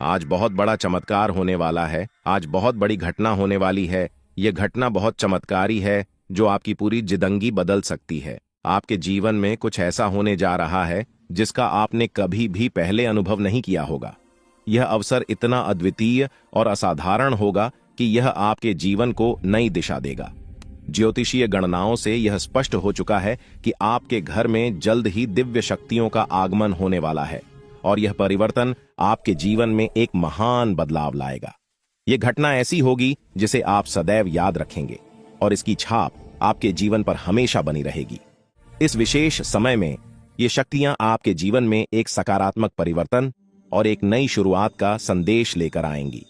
आज बहुत बड़ा चमत्कार होने वाला है। आज बहुत बड़ी घटना होने वाली है। यह घटना बहुत चमत्कारी है जो आपकी पूरी जिंदगी बदल सकती है। आपके जीवन में कुछ ऐसा होने जा रहा है जिसका आपने कभी भी पहले अनुभव नहीं किया होगा। यह अवसर इतना अद्वितीय और असाधारण होगा कि यह आपके जीवन को नई दिशा देगा। ज्योतिषीय गणनाओं से यह स्पष्ट हो चुका है कि आपके घर में जल्द ही दिव्य शक्तियों का आगमन होने वाला है और यह परिवर्तन आपके जीवन में एक महान बदलाव लाएगा। यह घटना ऐसी होगी जिसे आप सदैव याद रखेंगे और इसकी छाप आपके जीवन पर हमेशा बनी रहेगी। इस विशेष समय में ये शक्तियां आपके जीवन में एक सकारात्मक परिवर्तन और एक नई शुरुआत का संदेश लेकर आएंगी।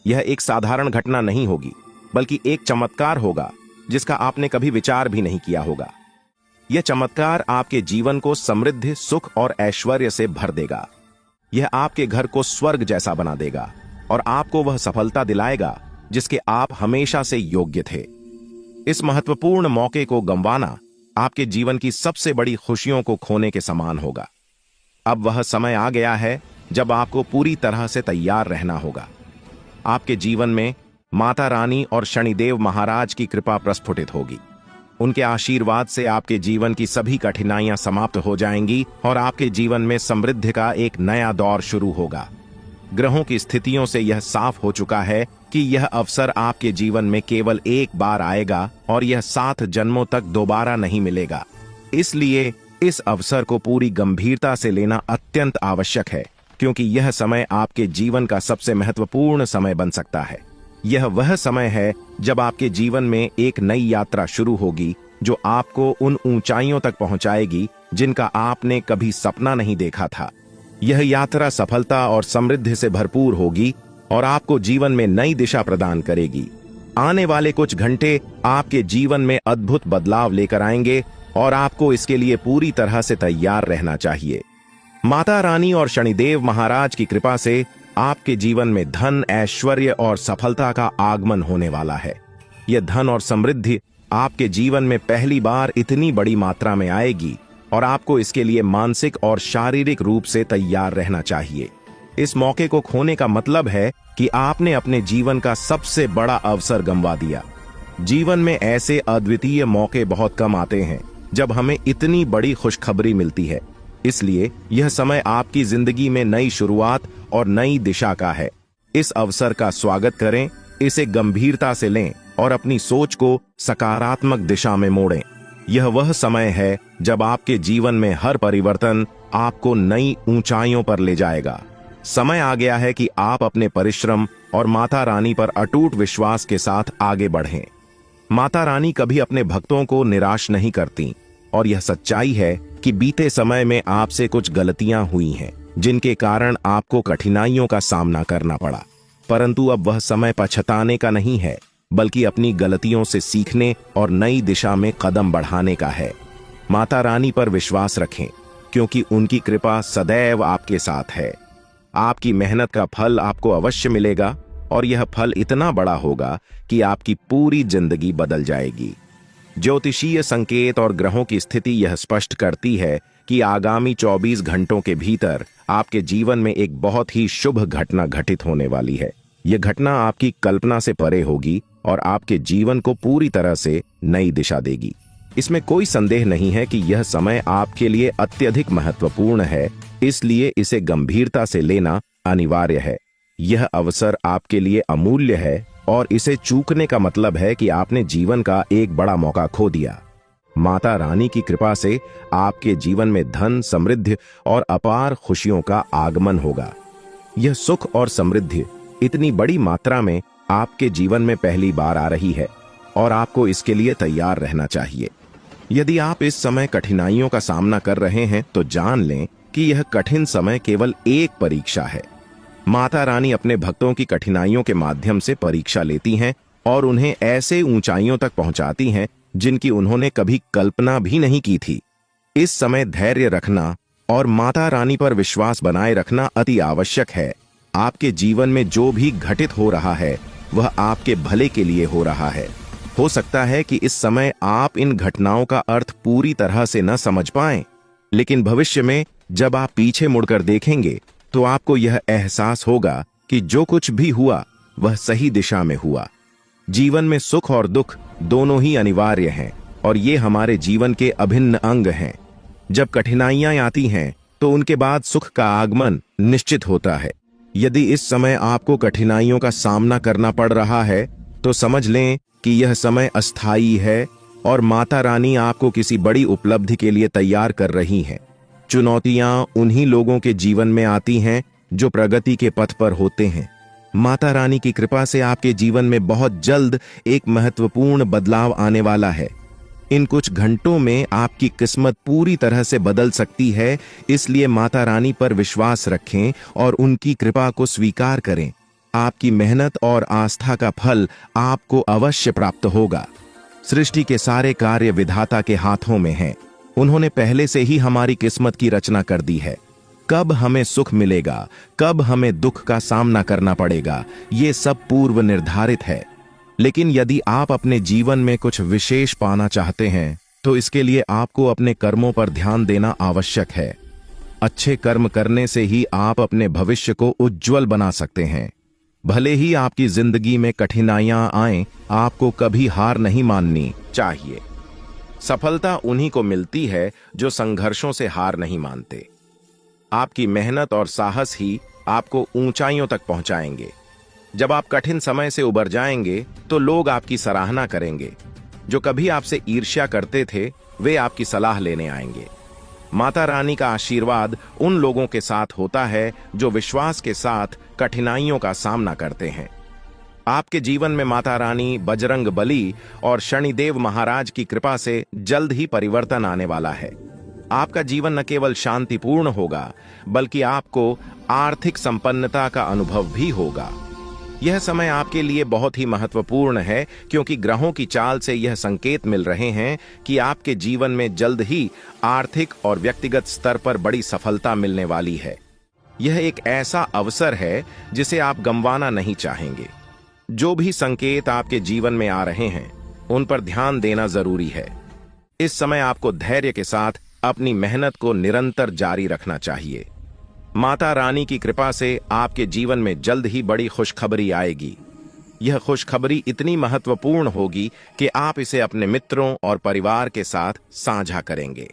यह एक साधारण घटना नहीं होगी, बल्कि एक चमत्कार होगा जिसका आपने कभी विचार भी नहीं किया होगा। यह चमत्कार आपके जीवन को समृद्धि, सुख और ऐश्वर्य से भर देगा। यह आपके घर को स्वर्ग जैसा बना देगा और आपको वह सफलता दिलाएगा जिसके आप हमेशा से योग्य थे। इस महत्वपूर्ण मौके को गंवाना आपके जीवन की सबसे बड़ी खुशियों को खोने के समान होगा। अब वह समय आ गया है जब आपको पूरी तरह से तैयार रहना होगा। आपके जीवन में माता रानी और शनिदेव महाराज की कृपा प्रस्फुटित होगी। उनके आशीर्वाद से आपके जीवन की सभी कठिनाइयां समाप्त हो जाएंगी और आपके जीवन में समृद्धि का एक नया दौर शुरू होगा। ग्रहों की स्थितियों से यह साफ हो चुका है कि यह अवसर आपके जीवन में केवल एक बार आएगा और यह 7 जन्मों तक दोबारा नहीं मिलेगा। इसलिए इस अवसर को पूरी गंभीरता से लेना अत्यंत आवश्यक है, क्योंकि यह समय आपके जीवन का सबसे महत्वपूर्ण समय बन सकता है। यह वह समय है जब आपके जीवन में एक नई यात्रा शुरू होगी जो आपको उन ऊंचाइयों तक पहुंचाएगी जिनका आपने कभी सपना नहीं देखा था। यह यात्रा सफलता और समृद्धि से भरपूर होगी और आपको जीवन में नई दिशा प्रदान करेगी। आने वाले कुछ घंटे आपके जीवन में अद्भुत बदलाव लेकर आएंगे और आपको इसके लिए पूरी तरह से तैयार रहना चाहिए। माता रानी और शनिदेव महाराज की कृपा से आपके जीवन में धन, ऐश्वर्य और सफलता का आगमन होने वाला है। यह धन और समृद्धि आपके जीवन में पहली बार इतनी बड़ी मात्रा में आएगी और आपको इसके लिए मानसिक और शारीरिक रूप से तैयार रहना चाहिए। इस मौके को खोने का मतलब है कि आपने अपने जीवन का सबसे बड़ा अवसर गंवा दिया। जीवन में ऐसे अद्वितीय मौके बहुत कम आते हैं जब हमें इतनी बड़ी खुशखबरी मिलती है। इसलिए यह समय आपकी जिंदगी में नई शुरुआत और नई दिशा का है। इस अवसर का स्वागत करें, इसे गंभीरता से लें और अपनी सोच को सकारात्मक दिशा में मोड़ें। यह वह समय है जब आपके जीवन में हर परिवर्तन आपको नई ऊंचाइयों पर ले जाएगा। समय आ गया है कि आप अपने परिश्रम और माता रानी पर अटूट विश्वास के साथ आगे बढ़ें। माता रानी कभी अपने भक्तों को निराश नहीं करती और यह सच्चाई है कि बीते समय में आपसे कुछ गलतियां हुई हैं जिनके कारण आपको कठिनाइयों का सामना करना पड़ा। परंतु अब वह समय पछताने का नहीं है, बल्कि अपनी गलतियों से सीखने और नई दिशा में कदम बढ़ाने का है। माता रानी पर विश्वास रखें, क्योंकि उनकी कृपा सदैव आपके साथ है। आपकी मेहनत का फल आपको अवश्य मिलेगा और यह फल इतना बड़ा होगा कि आपकी पूरी जिंदगी बदल जाएगी। ज्योतिषीय संकेत और ग्रहों की स्थिति यह स्पष्ट करती है कि आगामी 24 घंटों के भीतर आपके जीवन में एक बहुत ही शुभ घटना घटित होने वाली है। यह घटना आपकी कल्पना से परे होगी और आपके जीवन को पूरी तरह से नई दिशा देगी। इसमें कोई संदेह नहीं है कि यह समय आपके लिए अत्यधिक महत्वपूर्ण है, इसलिए इसे गंभीरता से लेना अनिवार्य है। यह अवसर आपके लिए अमूल्य है और इसे चूकने का मतलब है कि आपने जीवन का एक बड़ा मौका खो दिया। माता रानी की कृपा से आपके जीवन में धन, समृद्धि और अपार खुशियों का आगमन होगा। यह सुख और समृद्धि इतनी बड़ी मात्रा में आपके जीवन में पहली बार आ रही है और आपको इसके लिए तैयार रहना चाहिए। यदि आप इस समय कठिनाइयों का सामना कर रहे हैं तो जान लें कि यह कठिन समय केवल एक परीक्षा है। माता रानी अपने भक्तों की कठिनाइयों के माध्यम से परीक्षा लेती हैं और उन्हें ऐसे ऊंचाइयों तक पहुंचाती हैं जिनकी उन्होंने कभी कल्पना भी नहीं की थी। इस समय धैर्य रखना और माता रानी पर विश्वास बनाए रखना अति आवश्यक है। आपके जीवन में जो भी घटित हो रहा है वह आपके भले के लिए हो रहा है। हो सकता है कि इस समय आप इन घटनाओं का अर्थ पूरी तरह से न समझ पाएं, लेकिन भविष्य में जब आप पीछे मुड़कर देखेंगे तो आपको यह एहसास होगा कि जो कुछ भी हुआ वह सही दिशा में हुआ। जीवन में सुख और दुख दोनों ही अनिवार्य हैं और ये हमारे जीवन के अभिन्न अंग हैं। जब कठिनाइयां आती हैं तो उनके बाद सुख का आगमन निश्चित होता है। यदि इस समय आपको कठिनाइयों का सामना करना पड़ रहा है तो समझ लें कि यह समय अस्थायी है और माता रानी आपको किसी बड़ी उपलब्धि के लिए तैयार कर रही हैं। चुनौतियां उन्हीं लोगों के जीवन में आती हैं जो प्रगति के पथ पर होते हैं। माता रानी की कृपा से आपके जीवन में बहुत जल्द एक महत्वपूर्ण बदलाव आने वाला है। इन कुछ घंटों में आपकी किस्मत पूरी तरह से बदल सकती है, इसलिए माता रानी पर विश्वास रखें और उनकी कृपा को स्वीकार करें। आपकी मेहनत और आस्था का फल आपको अवश्य प्राप्त होगा। सृष्टि के सारे कार्य विधाता के हाथों में हैं। उन्होंने पहले से ही हमारी किस्मत की रचना कर दी है। कब हमें सुख मिलेगा, कब हमें दुख का सामना करना पड़ेगा, ये सब पूर्व निर्धारित है। लेकिन यदि आप अपने जीवन में कुछ विशेष पाना चाहते हैं तो इसके लिए आपको अपने कर्मों पर ध्यान देना आवश्यक है। अच्छे कर्म करने से ही आप अपने भविष्य को उज्जवल बना सकते हैं। भले ही आपकी जिंदगी में कठिनाइयां आएं, आपको कभी हार नहीं माननी चाहिए। सफलता उन्हीं को मिलती है जो संघर्षों से हार नहीं मानते। आपकी मेहनत और साहस ही आपको ऊंचाइयों तक पहुंचाएंगे। जब आप कठिन समय से उबर जाएंगे तो लोग आपकी सराहना करेंगे। जो कभी आपसे ईर्ष्या करते थे वे आपकी सलाह लेने आएंगे। माता रानी का आशीर्वाद उन लोगों के साथ होता है जो विश्वास के साथ कठिनाइयों का सामना करते हैं। आपके जीवन में माता रानी, बजरंग बली और शनिदेव महाराज की कृपा से जल्द ही परिवर्तन आने वाला है। आपका जीवन न केवल शांतिपूर्ण होगा बल्कि आपको आर्थिक संपन्नता का अनुभव भी होगा। यह समय आपके लिए बहुत ही महत्वपूर्ण है क्योंकि ग्रहों की चाल से यह संकेत मिल रहे हैं कि आपके जीवन में जल्द ही आर्थिक और व्यक्तिगत स्तर पर बड़ी सफलता मिलने वाली है। यह एक ऐसा अवसर है जिसे आप गंवाना नहीं चाहेंगे। जो भी संकेत आपके जीवन में आ रहे हैं उन पर ध्यान देना जरूरी है। इस समय आपको धैर्य के साथ अपनी मेहनत को निरंतर जारी रखना चाहिए। माता रानी की कृपा से आपके जीवन में जल्द ही बड़ी खुशखबरी आएगी। यह खुशखबरी इतनी महत्वपूर्ण होगी कि आप इसे अपने मित्रों और परिवार के साथ साझा करेंगे।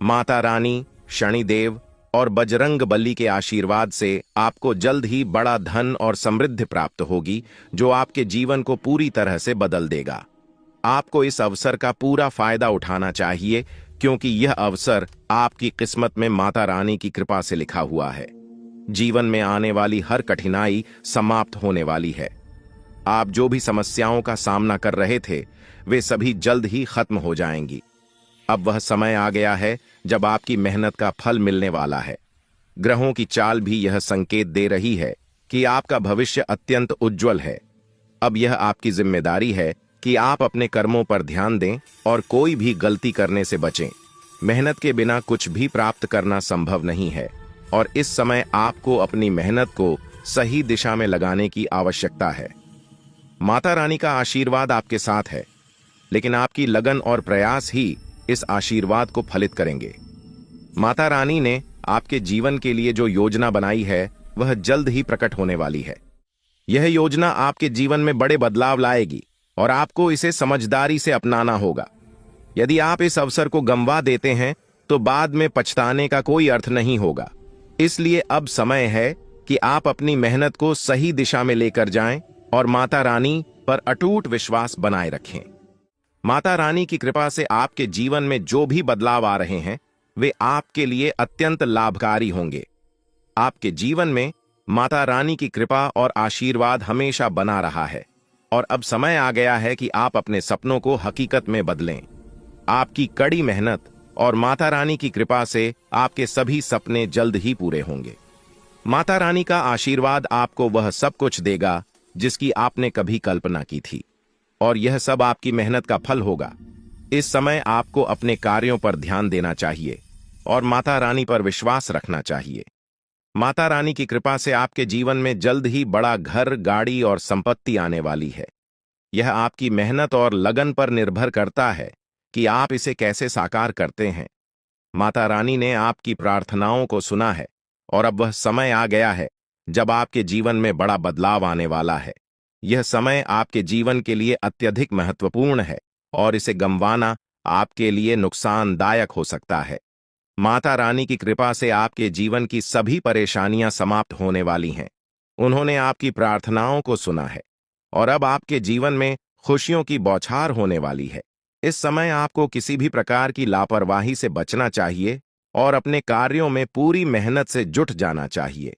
माता रानी, शनिदेव और बजरंग बली के आशीर्वाद से आपको जल्द ही बड़ा धन और समृद्धि प्राप्त होगी जो आपके जीवन को पूरी तरह से बदल देगा। आपको इस अवसर का पूरा फायदा उठाना चाहिए क्योंकि यह अवसर आपकी किस्मत में माता रानी की कृपा से लिखा हुआ है। जीवन में आने वाली हर कठिनाई समाप्त होने वाली है। आप जो भी समस्याओं का सामना कर रहे थे वे सभी जल्द ही खत्म हो जाएंगी। अब वह समय आ गया है जब आपकी मेहनत का फल मिलने वाला है। ग्रहों की चाल भी यह संकेत दे रही है कि आपका भविष्य अत्यंत उज्जवल है। अब यह आपकी जिम्मेदारी है कि आप अपने कर्मों पर ध्यान दें और कोई भी गलती करने से बचें। मेहनत के बिना कुछ भी प्राप्त करना संभव नहीं है और इस समय आपको अपनी मेहनत को सही दिशा में लगाने की आवश्यकता है। माता रानी का आशीर्वाद आपके साथ है, लेकिन आपकी लगन और प्रयास ही इस आशीर्वाद को फलित करेंगे। माता रानी ने आपके जीवन के लिए जो योजना बनाई है वह जल्द ही प्रकट होने वाली है। यह योजना आपके जीवन में बड़े बदलाव लाएगी और आपको इसे समझदारी से अपनाना होगा। यदि आप इस अवसर को गंवा देते हैं तो बाद में पछताने का कोई अर्थ नहीं होगा। इसलिए अब समय है कि आप अपनी मेहनत को सही दिशा में लेकर जाएं और माता रानी पर अटूट विश्वास बनाए रखें। माता रानी की कृपा से आपके जीवन में जो भी बदलाव आ रहे हैं वे आपके लिए अत्यंत लाभकारी होंगे। आपके जीवन में माता रानी की कृपा और आशीर्वाद हमेशा बना रहा है और अब समय आ गया है कि आप अपने सपनों को हकीकत में बदलें। आपकी कड़ी मेहनत और माता रानी की कृपा से आपके सभी सपने जल्द ही पूरे होंगे। माता रानी का आशीर्वाद आपको वह सब कुछ देगा जिसकी आपने कभी कल्पना की थी और यह सब आपकी मेहनत का फल होगा। इस समय आपको अपने कार्यों पर ध्यान देना चाहिए और माता रानी पर विश्वास रखना चाहिए। माता रानी की कृपा से आपके जीवन में जल्द ही बड़ा घर, गाड़ी और संपत्ति आने वाली है। यह आपकी मेहनत और लगन पर निर्भर करता है कि आप इसे कैसे साकार करते हैं। माता रानी ने आपकी प्रार्थनाओं को सुना है और अब वह समय आ गया है जब आपके जीवन में बड़ा बदलाव आने वाला है। यह समय आपके जीवन के लिए अत्यधिक महत्वपूर्ण है और इसे गंवाना आपके लिए नुकसानदायक हो सकता है। माता रानी की कृपा से आपके जीवन की सभी परेशानियां समाप्त होने वाली हैं। उन्होंने आपकी प्रार्थनाओं को सुना है और अब आपके जीवन में खुशियों की बौछार होने वाली है। इस समय आपको किसी भी प्रकार की लापरवाही से बचना चाहिए और अपने कार्यों में पूरी मेहनत से जुट जाना चाहिए।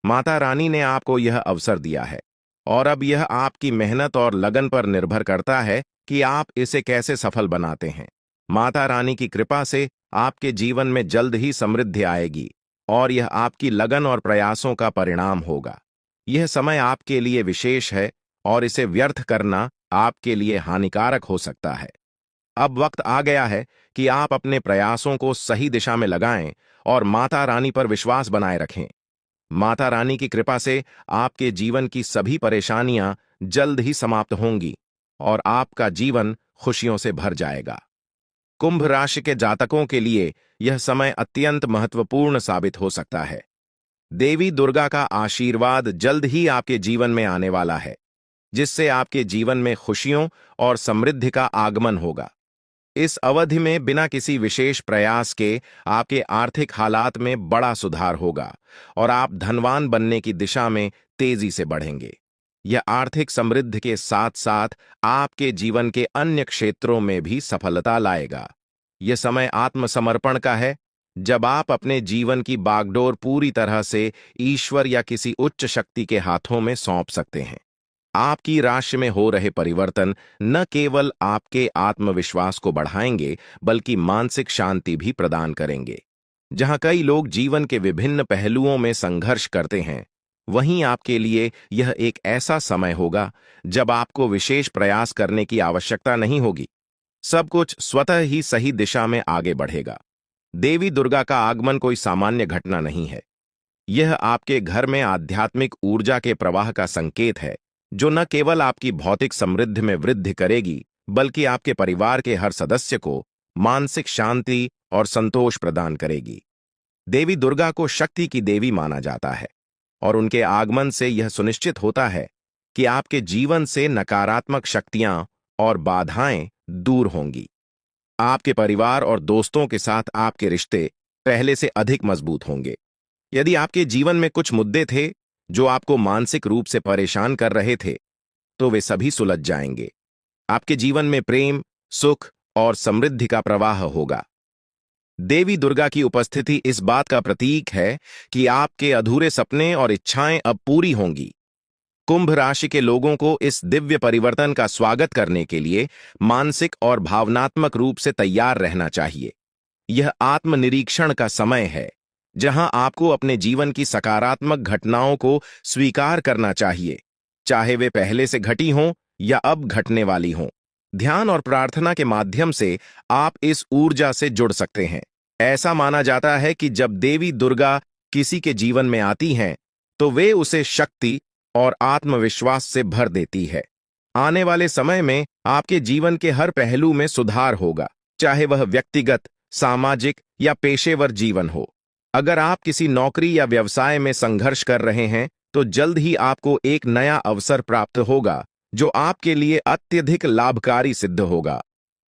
माता रानी ने आपको यह अवसर दिया है और अब यह आपकी मेहनत और लगन पर निर्भर करता है कि आप इसे कैसे सफल बनाते हैं। माता रानी की कृपा से आपके जीवन में जल्द ही समृद्धि आएगी और यह आपकी लगन और प्रयासों का परिणाम होगा। यह समय आपके लिए विशेष है और इसे व्यर्थ करना आपके लिए हानिकारक हो सकता है। अब वक्त आ गया है कि आप अपने प्रयासों को सही दिशा में लगाएं और माता रानी पर विश्वास बनाए रखें। माता रानी की कृपा से आपके जीवन की सभी परेशानियां जल्द ही समाप्त होंगी और आपका जीवन खुशियों से भर जाएगा। कुंभ राशि के जातकों के लिए यह समय अत्यंत महत्वपूर्ण साबित हो सकता है। देवी दुर्गा का आशीर्वाद जल्द ही आपके जीवन में आने वाला है, जिससे आपके जीवन में खुशियों और समृद्धि का आगमन होगा। इस अवधि में बिना किसी विशेष प्रयास के आपके आर्थिक हालात में बड़ा सुधार होगा और आप धनवान बनने की दिशा में तेजी से बढ़ेंगे। यह आर्थिक समृद्धि के साथ साथ आपके जीवन के अन्य क्षेत्रों में भी सफलता लाएगा। यह समय आत्मसमर्पण का है, जब आप अपने जीवन की बागडोर पूरी तरह से ईश्वर या किसी उच्च शक्ति के हाथों में सौंप सकते हैं। आपकी राशि में हो रहे परिवर्तन न केवल आपके आत्मविश्वास को बढ़ाएंगे, बल्कि मानसिक शांति भी प्रदान करेंगे। जहां कई लोग जीवन के विभिन्न पहलुओं में संघर्ष करते हैं, वहीं आपके लिए यह एक ऐसा समय होगा जब आपको विशेष प्रयास करने की आवश्यकता नहीं होगी। सब कुछ स्वतः ही सही दिशा में आगे बढ़ेगा। देवी दुर्गा का आगमन कोई सामान्य घटना नहीं है। यह आपके घर में आध्यात्मिक ऊर्जा के प्रवाह का संकेत है, जो न केवल आपकी भौतिक समृद्धि में वृद्धि करेगी, बल्कि आपके परिवार के हर सदस्य को मानसिक शांति और संतोष प्रदान करेगी। देवी दुर्गा को शक्ति की देवी माना जाता है और उनके आगमन से यह सुनिश्चित होता है कि आपके जीवन से नकारात्मक शक्तियां और बाधाएं दूर होंगी। आपके परिवार और दोस्तों के साथ आपके रिश्ते पहले से अधिक मजबूत होंगे। यदि आपके जीवन में कुछ मुद्दे थे जो आपको मानसिक रूप से परेशान कर रहे थे, तो वे सभी सुलझ जाएंगे। आपके जीवन में प्रेम, सुख और समृद्धि का प्रवाह होगा। देवी दुर्गा की उपस्थिति इस बात का प्रतीक है कि आपके अधूरे सपने और इच्छाएं अब पूरी होंगी। कुंभ राशि के लोगों को इस दिव्य परिवर्तन का स्वागत करने के लिए मानसिक और भावनात्मक रूप से तैयार रहना चाहिए। यह आत्मनिरीक्षण का समय है, जहां आपको अपने जीवन की सकारात्मक घटनाओं को स्वीकार करना चाहिए, चाहे वे पहले से घटी हों या अब घटने वाली हों। ध्यान और प्रार्थना के माध्यम से आप इस ऊर्जा से जुड़ सकते हैं। ऐसा माना जाता है कि जब देवी दुर्गा किसी के जीवन में आती हैं, तो वे उसे शक्ति और आत्मविश्वास से भर देती है। आने वाले समय में आपके जीवन के हर पहलू में सुधार होगा, चाहे वह व्यक्तिगत, सामाजिक या पेशेवर जीवन हो। अगर आप किसी नौकरी या व्यवसाय में संघर्ष कर रहे हैं, तो जल्द ही आपको एक नया अवसर प्राप्त होगा, जो आपके लिए अत्यधिक लाभकारी सिद्ध होगा।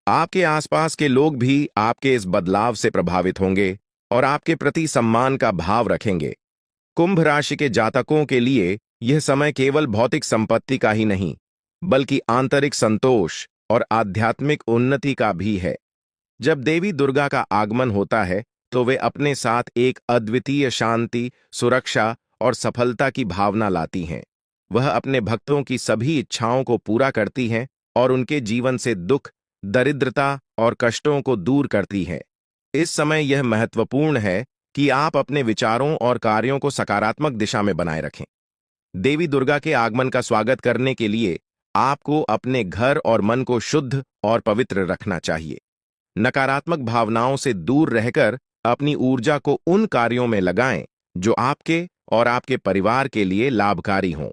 आपके आसपास के लोग भी आपके इस बदलाव से प्रभावित होंगे और आपके प्रति सम्मान का भाव रखेंगे। कुंभ राशि के जातकों के लिए यह समय केवल भौतिक संपत्ति का ही नहीं, बल्कि आंतरिक संतोष और आध्यात्मिक उन्नति का भी है। जब देवी दुर्गा का आगमन होता है, तो वे अपने साथ एक अद्वितीय शांति, सुरक्षा और सफलता की भावना लाती हैं। वह अपने भक्तों की सभी इच्छाओं को पूरा करती हैं और उनके जीवन से दुख, दरिद्रता और कष्टों को दूर करती हैं। इस समय यह महत्वपूर्ण है कि आप अपने विचारों और कार्यों को सकारात्मक दिशा में बनाए रखें। देवी दुर्गा के आगमन का स्वागत करने के लिए आपको अपने घर और मन को शुद्ध और पवित्र रखना चाहिए। नकारात्मक भावनाओं से दूर रहकर अपनी ऊर्जा को उन कार्यों में लगाएं जो आपके और आपके परिवार के लिए लाभकारी हों।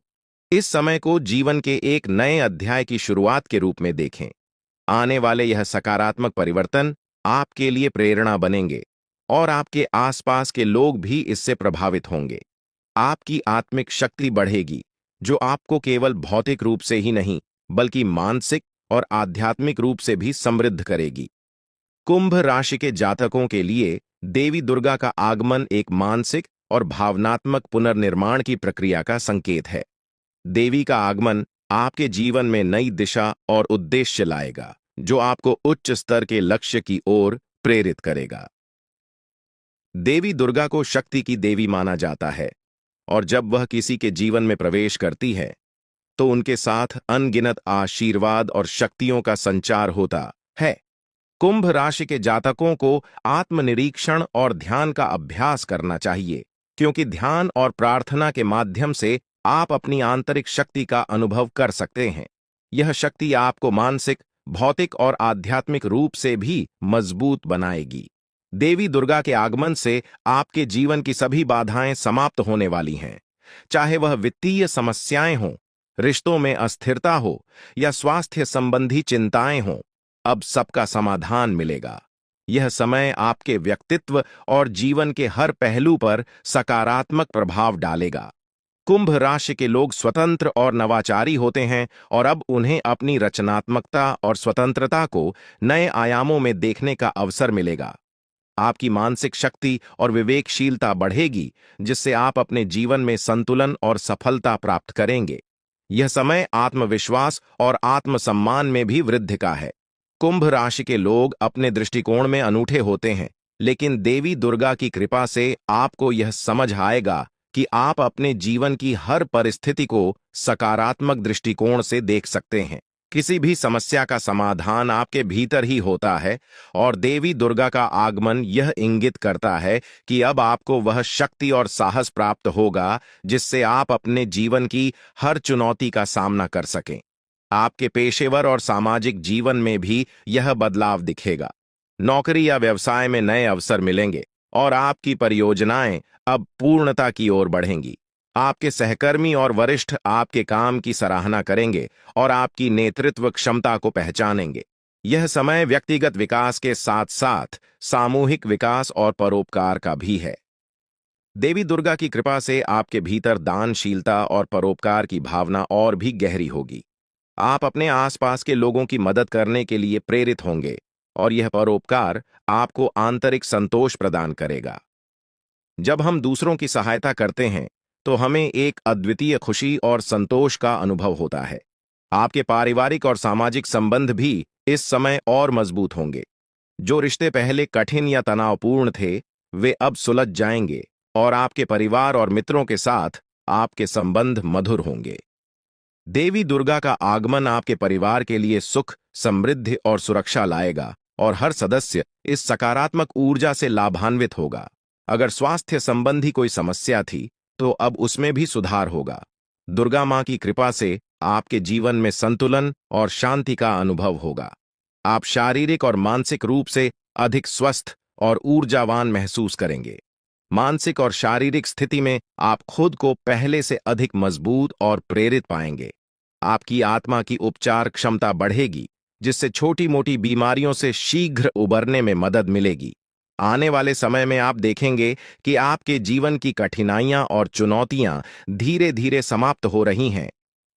इस समय को जीवन के एक नए अध्याय की शुरुआत के रूप में देखें। आने वाले यह सकारात्मक परिवर्तन आपके लिए प्रेरणा बनेंगे और आपके आसपास के लोग भी इससे प्रभावित होंगे। आपकी आत्मिक शक्ति बढ़ेगी, जो आपको केवल भौतिक रूप से ही नहीं, बल्कि मानसिक और आध्यात्मिक रूप से भी समृद्ध करेगी। कुंभ राशि के जातकों के लिए देवी दुर्गा का आगमन एक मानसिक और भावनात्मक पुनर्निर्माण की प्रक्रिया का संकेत है। देवी का आगमन आपके जीवन में नई दिशा और उद्देश्य लाएगा, जो आपको उच्च स्तर के लक्ष्य की ओर प्रेरित करेगा। देवी दुर्गा को शक्ति की देवी माना जाता है, और जब वह किसी के जीवन में प्रवेश करती है, तो उनके साथ अनगिनत आशीर्वाद और शक्तियों का संचार होता है। कुंभ राशि के जातकों को आत्मनिरीक्षण और ध्यान का अभ्यास करना चाहिए, क्योंकि ध्यान और प्रार्थना के माध्यम से आप अपनी आंतरिक शक्ति का अनुभव कर सकते हैं। यह शक्ति आपको मानसिक, भौतिक और आध्यात्मिक रूप से भी मजबूत बनाएगी। देवी दुर्गा के आगमन से आपके जीवन की सभी बाधाएं समाप्त होने वाली हैं, चाहे वह वित्तीय समस्याएं हों, रिश्तों में अस्थिरता हो या स्वास्थ्य संबंधी चिंताएं हों। अब सबका समाधान मिलेगा। यह समय आपके व्यक्तित्व और जीवन के हर पहलू पर सकारात्मक प्रभाव डालेगा। कुंभ राशि के लोग स्वतंत्र और नवाचारी होते हैं, और अब उन्हें अपनी रचनात्मकता और स्वतंत्रता को नए आयामों में देखने का अवसर मिलेगा। आपकी मानसिक शक्ति और विवेकशीलता बढ़ेगी, जिससे आप अपने जीवन में संतुलन और सफलता प्राप्त करेंगे। यह समय आत्मविश्वास और आत्मसम्मान में भी वृद्धि का है। कुंभ राशि के लोग अपने दृष्टिकोण में अनूठे होते हैं, लेकिन देवी दुर्गा की कृपा से आपको यह समझ आएगा कि आप अपने जीवन की हर परिस्थिति को सकारात्मक दृष्टिकोण से देख सकते हैं। किसी भी समस्या का समाधान आपके भीतर ही होता है, और देवी दुर्गा का आगमन यह इंगित करता है कि अब आपको वह शक्ति और साहस प्राप्त होगा जिससे आप अपने जीवन की हर चुनौती का सामना कर सकें। आपके पेशेवर और सामाजिक जीवन में भी यह बदलाव दिखेगा। नौकरी या व्यवसाय में नए अवसर मिलेंगे, और आपकी परियोजनाएं अब पूर्णता की ओर बढ़ेंगी। आपके सहकर्मी और वरिष्ठ आपके काम की सराहना करेंगे और आपकी नेतृत्व क्षमता को पहचानेंगे। यह समय व्यक्तिगत विकास के साथ साथ सामूहिक विकास और परोपकार का भी है। देवी दुर्गा की कृपा से आपके भीतर दानशीलता और परोपकार की भावना और भी गहरी होगी। आप अपने आसपास के लोगों की मदद करने के लिए प्रेरित होंगे, और यह परोपकार आपको आंतरिक संतोष प्रदान करेगा। जब हम दूसरों की सहायता करते हैं, तो हमें एक अद्वितीय खुशी और संतोष का अनुभव होता है। आपके पारिवारिक और सामाजिक संबंध भी इस समय और मजबूत होंगे। जो रिश्ते पहले कठिन या तनावपूर्ण थे, वे अब सुलझ जाएंगे, और आपके परिवार और मित्रों के साथ आपके संबंध मधुर होंगे। देवी दुर्गा का आगमन आपके परिवार के लिए सुख, समृद्धि और सुरक्षा लाएगा, और हर सदस्य इस सकारात्मक ऊर्जा से लाभान्वित होगा। अगर स्वास्थ्य संबंधी कोई समस्या थी, तो अब उसमें भी सुधार होगा। दुर्गा मां की कृपा से आपके जीवन में संतुलन और शांति का अनुभव होगा। आप शारीरिक और मानसिक रूप से अधिक स्वस्थ और ऊर्जावान महसूस करेंगे। मानसिक और शारीरिक स्थिति में आप खुद को पहले से अधिक मजबूत और प्रेरित पाएंगे। आपकी आत्मा की उपचार क्षमता बढ़ेगी, जिससे छोटी-मोटी बीमारियों से शीघ्र उबरने में मदद मिलेगी। आने वाले समय में आप देखेंगे कि आपके जीवन की कठिनाइयां और चुनौतियां धीरे-धीरे समाप्त हो रही हैं।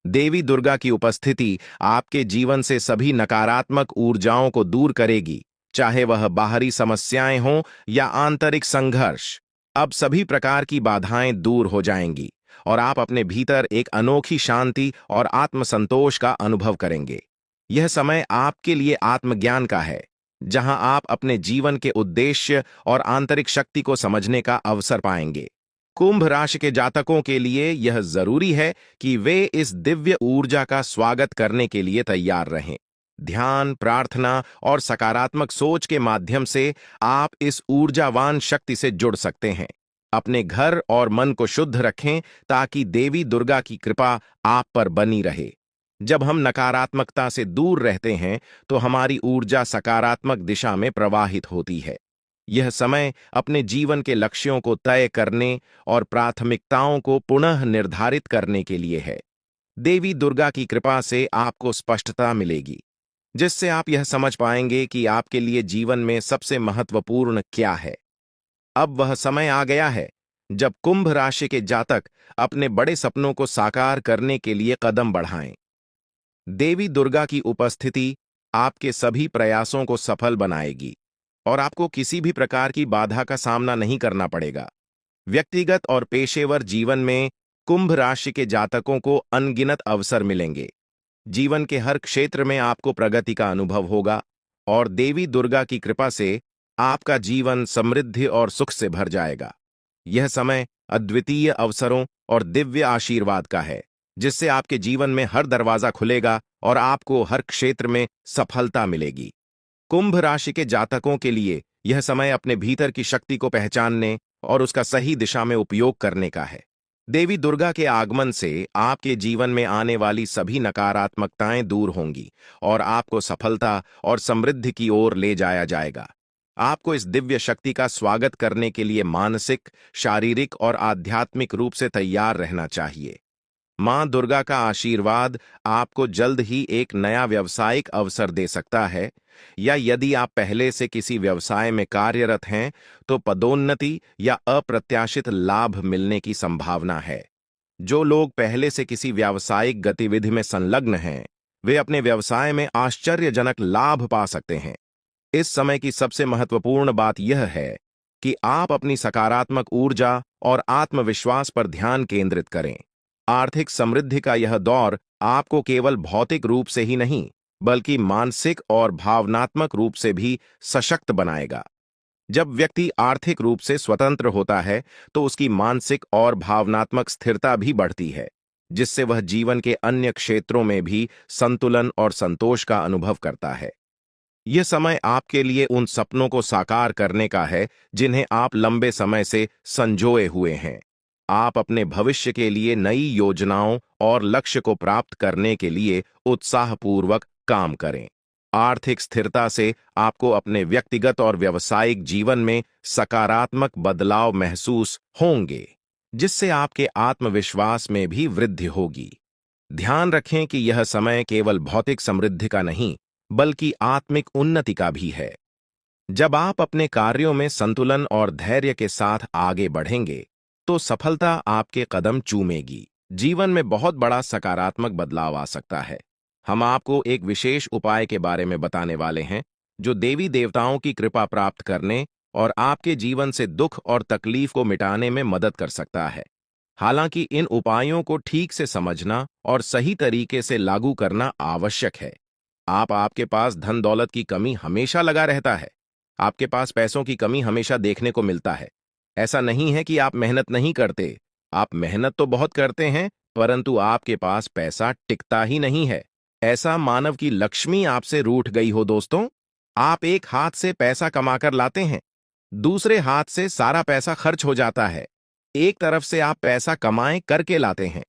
देवी दुर्गा की उपस्थिति आपके जीवन से सभी नकारात्मक ऊर्जाओं को दूर करेगी, चाहे वह बाहरी समस्याएं हों या आंतरिक संघर्ष। अब सभी प्रकार की बाधाएं दूर हो जाएंगी, और आप अपने भीतर एक अनोखी शांति और आत्मसंतोष का अनुभव करेंगे। यह समय आपके लिए आत्मज्ञान का है, जहां आप अपने जीवन के उद्देश्य और आंतरिक शक्ति को समझने का अवसर पाएंगे। कुंभ राशि के जातकों के लिए यह जरूरी है कि वे इस दिव्य ऊर्जा का स्वागत करने के लिए तैयार रहें। ध्यान, प्रार्थना और सकारात्मक सोच के माध्यम से आप इस ऊर्जावान शक्ति से जुड़ सकते हैं। अपने घर और मन को शुद्ध रखें, ताकि देवी दुर्गा की कृपा आप पर बनी रहे। जब हम नकारात्मकता से दूर रहते हैं, तो हमारी ऊर्जा सकारात्मक दिशा में प्रवाहित होती है। यह समय अपने जीवन के लक्ष्यों को तय करने और प्राथमिकताओं को पुनः निर्धारित करने के लिए है। देवी दुर्गा की कृपा से आपको स्पष्टता मिलेगी, जिससे आप यह समझ पाएंगे कि आपके लिए जीवन में सबसे महत्वपूर्ण क्या है। अब वह समय आ गया है जब कुंभ राशि के जातक अपने बड़े सपनों को साकार करने के लिए कदम बढ़ाएं। देवी दुर्गा की उपस्थिति आपके सभी प्रयासों को सफल बनाएगी और आपको किसी भी प्रकार की बाधा का सामना नहीं करना पड़ेगा। व्यक्तिगत और पेशेवर जीवन में कुंभ राशि के जातकों को अनगिनत अवसर मिलेंगे। जीवन के हर क्षेत्र में आपको प्रगति का अनुभव होगा और देवी दुर्गा की कृपा से आपका जीवन समृद्धि और सुख से भर जाएगा। यह समय अद्वितीय अवसरों और दिव्य आशीर्वाद का है, जिससे आपके जीवन में हर दरवाजा खुलेगा और आपको हर क्षेत्र में सफलता मिलेगी। कुंभ राशि के जातकों के लिए यह समय अपने भीतर की शक्ति को पहचानने और उसका सही दिशा में उपयोग करने का है। देवी दुर्गा के आगमन से आपके जीवन में आने वाली सभी नकारात्मकताएं दूर होंगी और आपको सफलता और समृद्धि की ओर ले जाया जाएगा। आपको इस दिव्य शक्ति का स्वागत करने के लिए मानसिक, शारीरिक और आध्यात्मिक रूप से तैयार रहना चाहिए। मां दुर्गा का आशीर्वाद आपको जल्द ही एक नया व्यावसायिक अवसर दे सकता है, या यदि आप पहले से किसी व्यवसाय में कार्यरत हैं तो पदोन्नति या अप्रत्याशित लाभ मिलने की संभावना है। जो लोग पहले से किसी व्यावसायिक गतिविधि में संलग्न हैं, वे अपने व्यवसाय में आश्चर्यजनक लाभ पा सकते हैं। इस समय की सबसे महत्वपूर्ण बात यह है कि आप अपनी सकारात्मक ऊर्जा और आत्मविश्वास पर ध्यान केंद्रित करें। आर्थिक समृद्धि का यह दौर आपको केवल भौतिक रूप से ही नहीं, बल्कि मानसिक और भावनात्मक रूप से भी सशक्त बनाएगा। जब व्यक्ति आर्थिक रूप से स्वतंत्र होता है तो उसकी मानसिक और भावनात्मक स्थिरता भी बढ़ती है, जिससे वह जीवन के अन्य क्षेत्रों में भी संतुलन और संतोष का अनुभव करता है। यह समय आपके लिए उन सपनों को साकार करने का है जिन्हें आप लंबे समय से संजोए हुए हैं। आप अपने भविष्य के लिए नई योजनाओं और लक्ष्य को प्राप्त करने के लिए उत्साहपूर्वक काम करें। आर्थिक स्थिरता से आपको अपने व्यक्तिगत और व्यावसायिक जीवन में सकारात्मक बदलाव महसूस होंगे, जिससे आपके आत्मविश्वास में भी वृद्धि होगी। ध्यान रखें कि यह समय केवल भौतिक समृद्धि का नहीं, बल्कि आत्मिक उन्नति का भी है। जब आप अपने कार्यों में संतुलन और धैर्य के साथ आगे बढ़ेंगे तो सफलता आपके कदम चूमेगी। जीवन में बहुत बड़ा सकारात्मक बदलाव आ सकता है। हम आपको एक विशेष उपाय के बारे में बताने वाले हैं जो देवी देवताओं की कृपा प्राप्त करने और आपके जीवन से दुख और तकलीफ को मिटाने में मदद कर सकता है। हालांकि इन उपायों को ठीक से समझना और सही तरीके से लागू करना आवश्यक है। आपके पास धन दौलत की कमी हमेशा लगा रहता है। आपके पास पैसों की कमी हमेशा देखने को मिलता है। ऐसा नहीं है कि आप मेहनत नहीं करते, आप मेहनत तो बहुत करते हैं, परंतु आपके पास पैसा टिकता ही नहीं है। ऐसा मानव की लक्ष्मी आपसे रूठ गई हो दोस्तों। आप एक हाथ से पैसा कमाकर लाते हैं, दूसरे हाथ से सारा पैसा खर्च हो जाता है। एक तरफ से आप पैसा कमाए करके लाते हैं,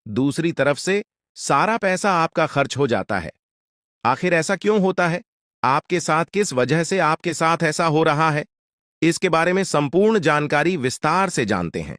दूसरी तरफ से सारा पैसा आपका खर्च हो जाता है। आखिर ऐसा क्यों होता है? आपके साथ किस वजह से आपके साथ ऐसा हो रहा है? इसके बारे में संपूर्ण जानकारी विस्तार से जानते हैं।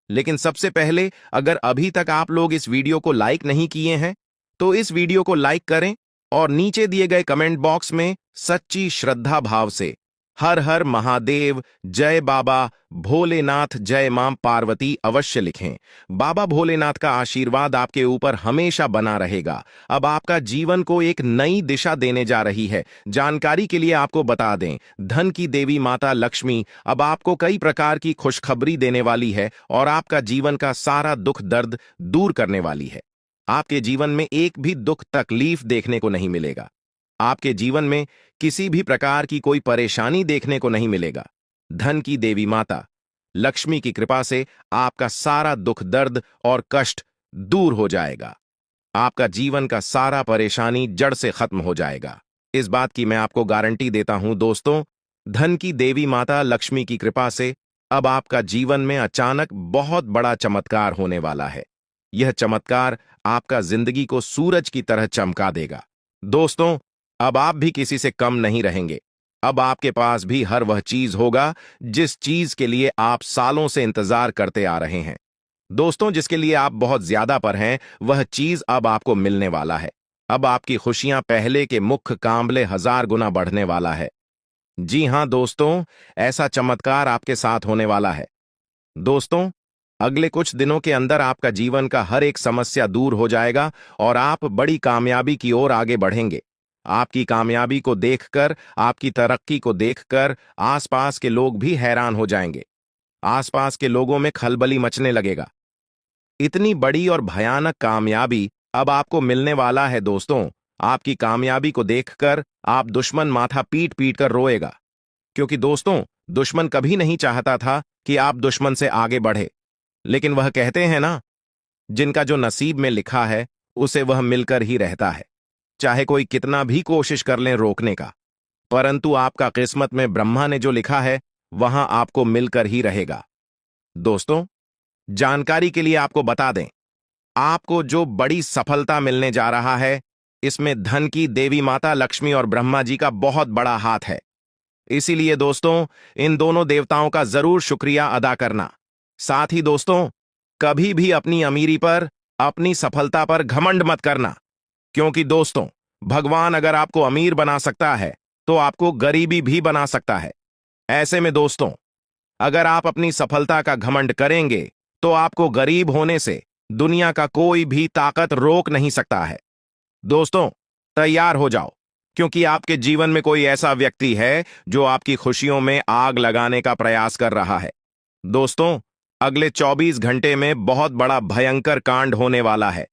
लेकिन सबसे पहले, अगर अभी तक आप लोग इस वीडियो को लाइक नहीं किए हैं तो इस वीडियो को लाइक करें और नीचे दिए गए कमेंट बॉक्स में सच्ची श्रद्धा भाव से हर हर महादेव, जय बाबा भोलेनाथ, जय मां पार्वती अवश्य लिखें। बाबा भोलेनाथ का आशीर्वाद आपके ऊपर हमेशा बना रहेगा। अब आपका जीवन को एक नई दिशा देने जा रही है। जानकारी के लिए आपको बता दें, धन की देवी माता लक्ष्मी अब आपको कई प्रकार की खुशखबरी देने वाली है और आपका जीवन का सारा दुख दर्द दूर करने वाली है। आपके जीवन में एक भी दुख तकलीफ देखने को नहीं मिलेगा। आपके जीवन में किसी भी प्रकार की कोई परेशानी देखने को नहीं मिलेगा। धन की देवी माता लक्ष्मी की कृपा से आपका सारा दुख दर्द और कष्ट दूर हो जाएगा। आपका जीवन का सारा परेशानी जड़ से खत्म हो जाएगा। इस बात की मैं आपको गारंटी देता हूं दोस्तों। धन की देवी माता लक्ष्मी की कृपा से अब आपका जीवन में अचानक बहुत बड़ा चमत्कार होने वाला है। यह चमत्कार आपका जिंदगी को सूरज की तरह चमका देगा। दोस्तों, अब आप भी किसी से कम नहीं रहेंगे। अब आपके पास भी हर वह चीज होगा जिस चीज के लिए आप सालों से इंतजार करते आ रहे हैं। दोस्तों, जिसके लिए आप बहुत ज्यादा पर हैं, वह चीज अब आपको मिलने वाला है। अब आपकी खुशियां पहले के मुख्य कामले 1000 गुना बढ़ने वाला है। जी हां दोस्तों, ऐसा चमत्कार आपके साथ होने वाला है। दोस्तों, अगले कुछ दिनों के अंदर आपका जीवन का हर एक समस्या दूर हो जाएगा और आप बड़ी कामयाबी की ओर आगे बढ़ेंगे। आपकी कामयाबी को देखकर, आपकी तरक्की को देखकर आसपास के लोग भी हैरान हो जाएंगे। आसपास के लोगों में खलबली मचने लगेगा। इतनी बड़ी और भयानक कामयाबी अब आपको मिलने वाला है दोस्तों। आपकी कामयाबी को देखकर आप दुश्मन माथा पीट पीट कर रोएगा। क्योंकि दोस्तों, दुश्मन कभी नहीं चाहता था कि आप दुश्मन से आगे बढ़े। लेकिन वह कहते हैं ना, जिनका जो नसीब में लिखा है उसे वह मिलकर ही रहता है, चाहे कोई कितना भी कोशिश कर लें रोकने का। परंतु आपका किस्मत में ब्रह्मा ने जो लिखा है वहां आपको मिलकर ही रहेगा। दोस्तों, जानकारी के लिए आपको बता दें, आपको जो बड़ी सफलता मिलने जा रहा है, इसमें धन की देवी माता लक्ष्मी और ब्रह्मा जी का बहुत बड़ा हाथ है। इसीलिए दोस्तों, इन दोनों देवताओं का जरूर शुक्रिया अदा करना। साथ ही दोस्तों, कभी भी अपनी अमीरी पर, अपनी सफलता पर घमंड मत करना। क्योंकि दोस्तों, भगवान अगर आपको अमीर बना सकता है तो आपको गरीबी भी बना सकता है। ऐसे में दोस्तों, अगर आप अपनी सफलता का घमंड करेंगे तो आपको गरीब होने से दुनिया का कोई भी ताकत रोक नहीं सकता है। दोस्तों, तैयार हो जाओ, क्योंकि आपके जीवन में कोई ऐसा व्यक्ति है जो आपकी खुशियों में आग लगाने का प्रयास कर रहा है। दोस्तों, अगले 24 घंटे में बहुत बड़ा भयंकर कांड होने वाला है।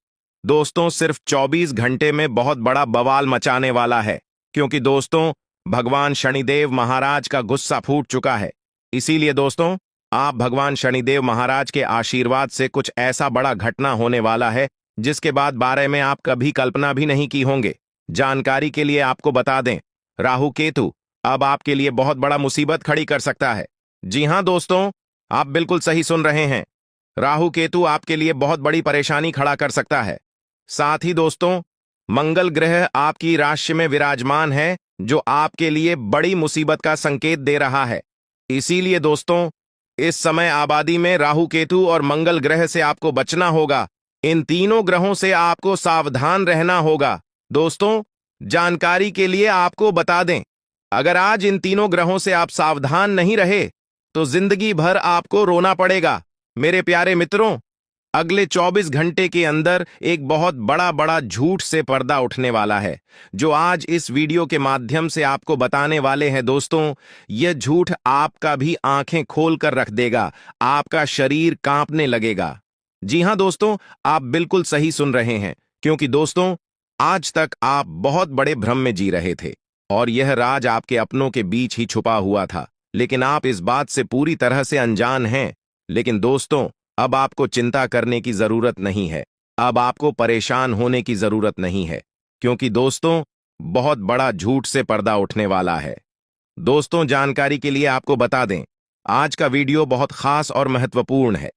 दोस्तों, सिर्फ 24 घंटे में बहुत बड़ा बवाल मचाने वाला है। क्योंकि दोस्तों, भगवान शनिदेव महाराज का गुस्सा फूट चुका है। इसीलिए दोस्तों, आप भगवान शनिदेव महाराज के आशीर्वाद से कुछ ऐसा बड़ा घटना होने वाला है जिसके बाद बारे में आप कभी कल्पना भी नहीं की होंगे। जानकारी के लिए आपको बता दें, राहु केतु अब आपके लिए बहुत बड़ा मुसीबत खड़ी कर सकता है। जी हां दोस्तों, आप बिल्कुल सही सुन रहे हैं। राहु केतु आपके लिए बहुत बड़ी परेशानी खड़ा कर सकता है। साथ ही दोस्तों, मंगल ग्रह आपकी राशि में विराजमान है, जो आपके लिए बड़ी मुसीबत का संकेत दे रहा है। इसीलिए दोस्तों, इस समय आबादी में राहु केतु और मंगल ग्रह से आपको बचना होगा। इन तीनों ग्रहों से आपको सावधान रहना होगा। दोस्तों, जानकारी के लिए आपको बता दें, अगर आज इन तीनों ग्रहों से आप सावधान नहीं रहे तो जिंदगी भर आपको रोना पड़ेगा। मेरे प्यारे मित्रों, अगले 24 घंटे के अंदर एक बहुत बड़ा झूठ से पर्दा उठने वाला है, जो आज इस वीडियो के माध्यम से आपको बताने वाले हैं। दोस्तों, यह झूठ आपका भी आंखें खोल कर रख देगा, आपका शरीर कांपने लगेगा। जी हां दोस्तों, आप बिल्कुल सही सुन रहे हैं। क्योंकि दोस्तों, आज तक आप बहुत बड़े भ्रम में जी रहे थे और यह राज आपके अपनों के बीच ही छुपा हुआ था, लेकिन आप इस बात से पूरी तरह से अनजान हैं। लेकिन दोस्तों, अब आपको चिंता करने की जरूरत नहीं है, अब आपको परेशान होने की जरूरत नहीं है। क्योंकि दोस्तों, बहुत बड़ा झूठ से पर्दा उठने वाला है। दोस्तों, जानकारी के लिए आपको बता दें, आज का वीडियो बहुत खास और महत्वपूर्ण है।